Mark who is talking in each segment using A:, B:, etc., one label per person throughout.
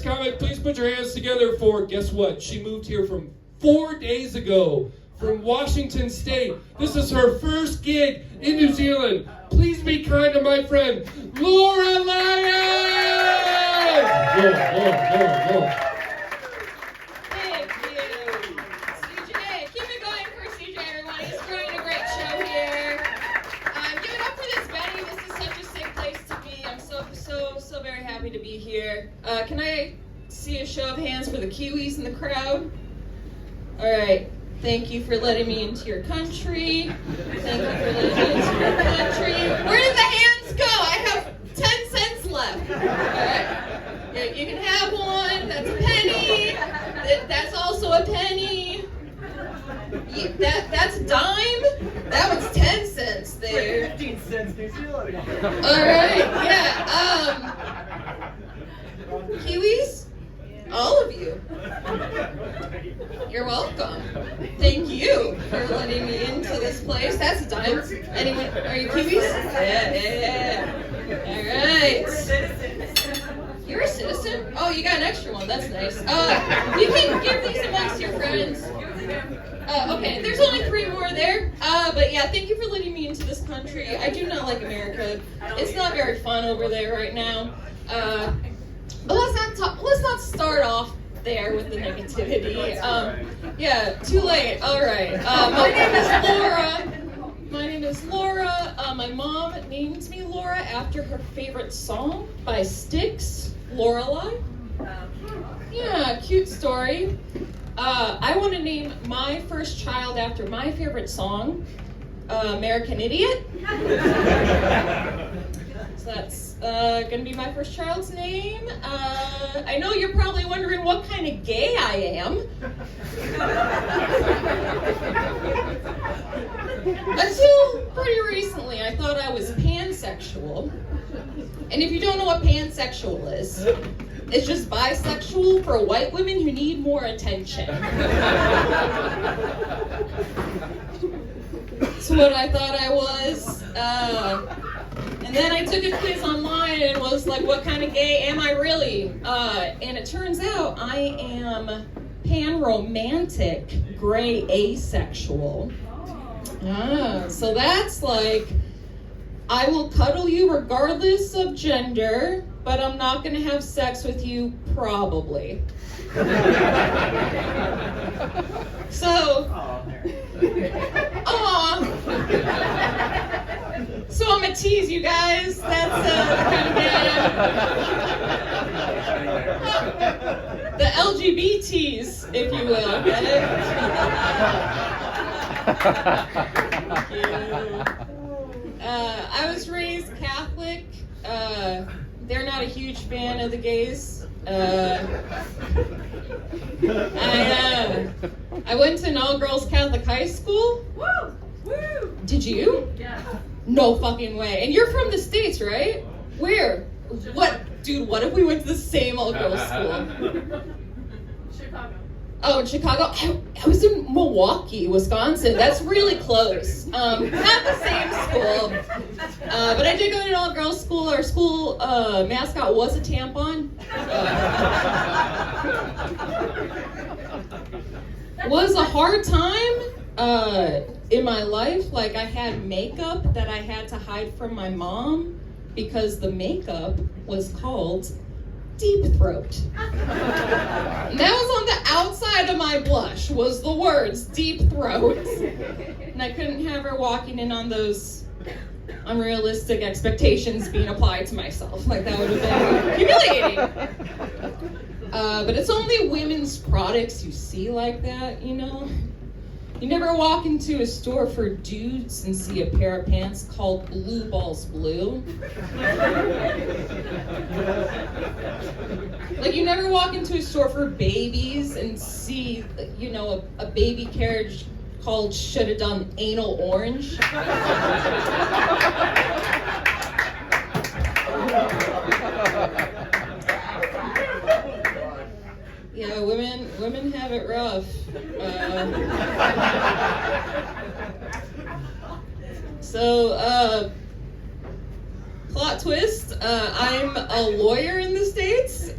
A: comic, please put your hands together for, guess what? She moved here from 4 days ago from Washington State. This is her first gig in New Zealand. Please be kind to my friend, Laura Lyon! Laura.
B: Thank you, CJ. Keep it going for CJ, everyone. He's doing a great show here. Give it up for this venue. This is such a safe place to be. I'm so very happy to be here. Can I see a show of hands for the Kiwis in the crowd? All right. Thank you for letting me into your country. Thank you for letting me into your country. Where did the hands go? I have 10 cents left. All right. Yeah, you can have one. That's a penny. That's also a penny. That's a dime. That was 10 cents there.
C: 15 cents New Zealand.
B: All right. Yeah. Kiwis? All of you. You're welcome. Thank you for letting me into this place. That's a dime. Anyone? Are you Kiwis? Yeah. All right. You're a citizen? Oh, you got an extra one. That's nice. You can give these amongst your friends. Okay, there's only 3 more there. But yeah, thank you for letting me into this country. I do not like America. It's not very fun over there right now. But let's not start off there with the negativity. Yeah, too late. All right. My name is Laura. My mom named me Laura after her favorite song by Styx, Lorelei. Yeah, cute story. I want to name my first child after my favorite song, American Idiot. So that's going to be my first child's name. I know you're probably wondering what kind of gay I am. Until pretty recently, I thought I was pansexual. And if you don't know what pansexual is, it's just bisexual for white women who need more attention. That's what I thought I was. And then I took a quiz online and was like, what kind of gay am I really? And it turns out I am pan-romantic, gray asexual. So that's like, I will cuddle you regardless of gender, but I'm not going to have sex with you, probably. So, so I'm gonna tease you guys. That's the kind of gay. The LGBTs, if you will. Get it? I was raised Catholic. They're not a huge fan of the gays. I went to an all-girls Catholic high school.
D: Woo! Woo!
B: Did you?
D: Yeah.
B: No fucking way. And you're from the States, right? Where? What? Dude, what if we went to the same all-girls school?
D: Chicago.
B: Oh, in Chicago? I was in Milwaukee, Wisconsin. That's really close. Not the same school. But I did go to an all-girls school. Our school mascot was a tampon. Was a hard time in my life. Like, I had makeup that I had to hide from my mom because the makeup was called Deep Throat. And that was on the outside of my blush, was the words Deep Throat. And I couldn't have her walking in on those unrealistic expectations being applied to myself. Like, that would have been humiliating. But it's only women's products you see like that, you know? You never walk into a store for dudes and see a pair of pants called Blue Balls Blue. Like, you never walk into a store for babies and see, you know, a baby carriage called Shoulda Done Anal Orange. Yeah, women have it rough. Plot twist, I'm a lawyer in the States.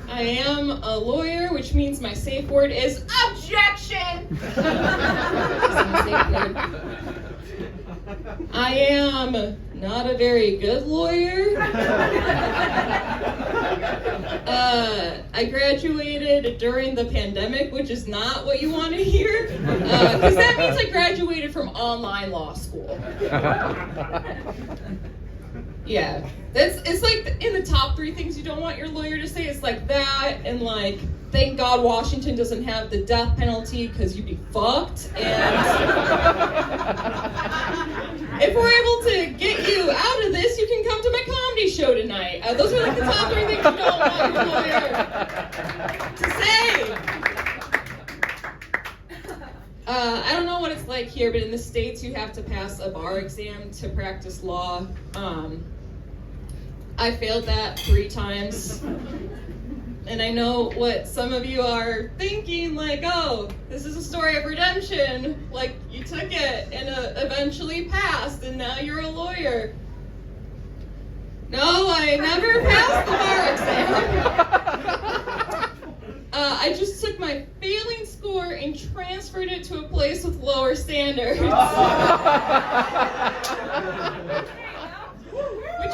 B: I am a lawyer, which means my safe word is objection. That's my safe word. I am not a very good lawyer. I graduated during the pandemic, which is not what you want to hear, because that means I graduated from online law school. Yeah, it's like in the top 3 things you don't want your lawyer to say. It's like that, and like, thank God Washington doesn't have the death penalty because you'd be fucked. And if we're able to get you out of this, you can come to my comedy show tonight. Those are like the top 3 things you don't want your lawyer to say. I don't know what it's like here, but in the States you have to pass a bar exam to practice law. I failed that 3 times. And I know what some of you are thinking, like, oh, this is a story of redemption. Like, you took it and eventually passed, and now you're a lawyer. No, I never passed the bar exam. I just took my failing score and transferred it to a place with lower standards. Which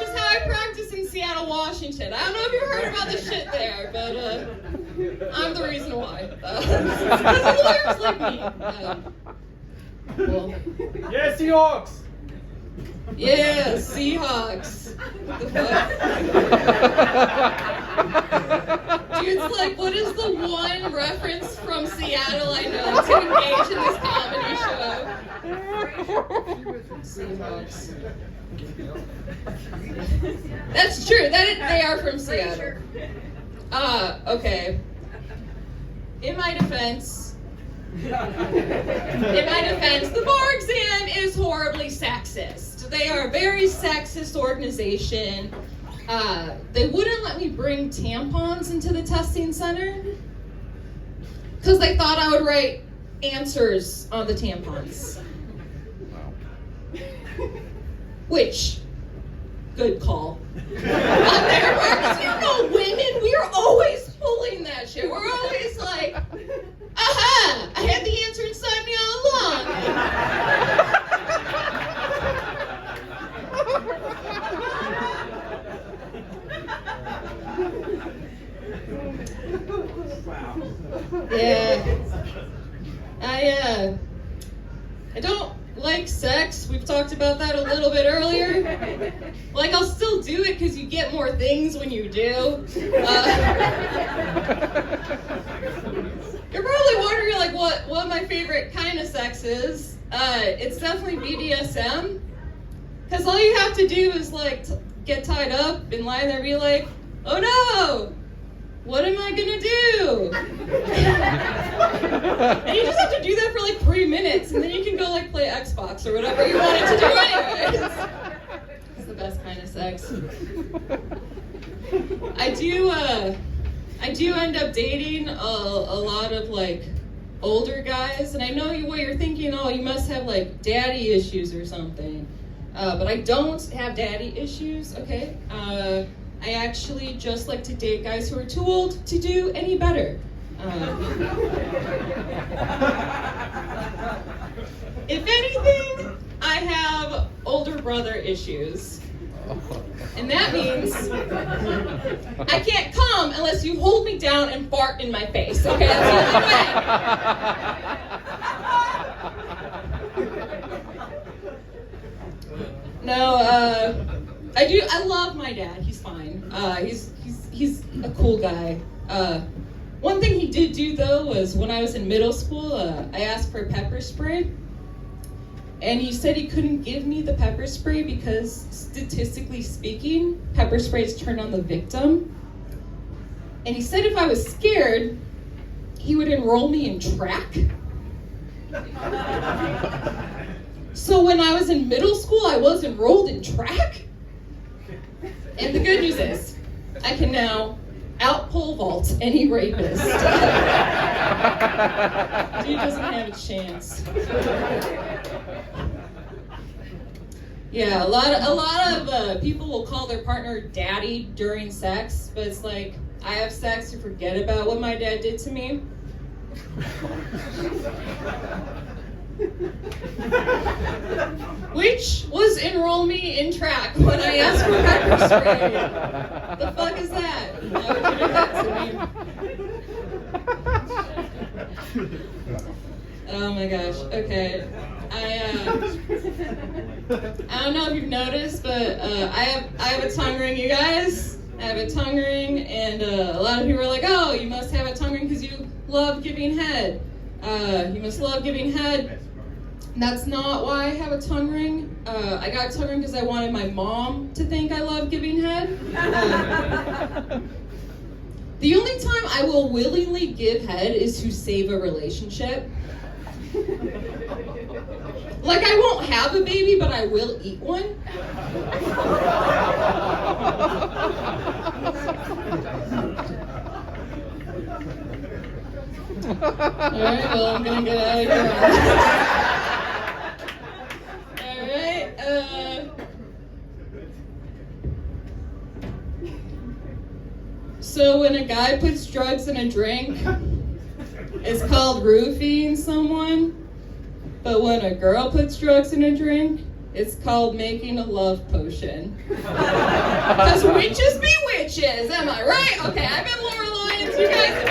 B: is how I practice in Seattle, Washington. I don't know if you've heard about this shit there, but I'm the reason why. Because the lawyers like me. Well,
C: Yeah, Seahawks!
B: yeah, Seahawks. The fuck? Dude's like, what is the one reference from Seattle I know to engage in this comedy show? Seahawks. That's true. They are from Seattle. Okay. In my defense, the bar exam is horribly sexist. They are a very sexist organization. They wouldn't let me bring tampons into the testing center because they thought I would write answers on the tampons. Which, good call. On their part, 'cause you know women, we are always pulling that shit. We're always like, aha, I had the answer inside me all along. Yeah. I don't like sex. We've talked about that a little bit earlier. Like, I'll still do it because you get more things when you do. You're probably wondering, like, what my favorite kind of sex is. It's definitely BDSM. Because all you have to do is, like, get tied up and lie there and be like, oh no! What am I gonna do? And you just have to do that for like 3 minutes, and then you can go like play Xbox or whatever you wanted to do anyways. It's the best kind of sex. I do end up dating a lot of like older guys, and I know what you're thinking, oh, you must have like daddy issues or something. But I don't have daddy issues, okay? I actually just like to date guys who are too old to do any better. If anything, I have older brother issues. And that means I can't come unless you hold me down and fart in my face. Okay, that's the only way. No, I love my dad. He's fine. He's a cool guy. One thing he did do though was when I was in middle school, I asked for pepper spray, and he said he couldn't give me the pepper spray because statistically speaking, pepper sprays turn on the victim. And he said if I was scared, he would enroll me in track. So when I was in middle school, I was enrolled in track. And the good news is, I can now out-pole vault any rapist. Dude doesn't have a chance. Yeah, a lot of people will call their partner daddy during sex, but it's like, I have sex to forget about what my dad did to me. Which was enroll me in track when I asked for pepper spray. The fuck is that? Why would you do that to me? Oh my gosh. Okay. I don't know if you've noticed, but I have a tongue ring, you guys. I have a tongue ring, and a lot of people are like, "Oh, you must have a tongue ring because you love giving head. You must love giving head." That's not why I have a tongue ring. I got a tongue ring because I wanted my mom to think I love giving head. The only time I will willingly give head is to save a relationship. Like, I won't have a baby, but I will eat one. Alright, well, I'm gonna get out of here. Alright, so when a guy puts drugs in a drink, it's called roofing someone. But when a girl puts drugs in a drink, it's called making a love potion. Because witches be witches, am I right? Okay, I've been Laura Lyons, you guys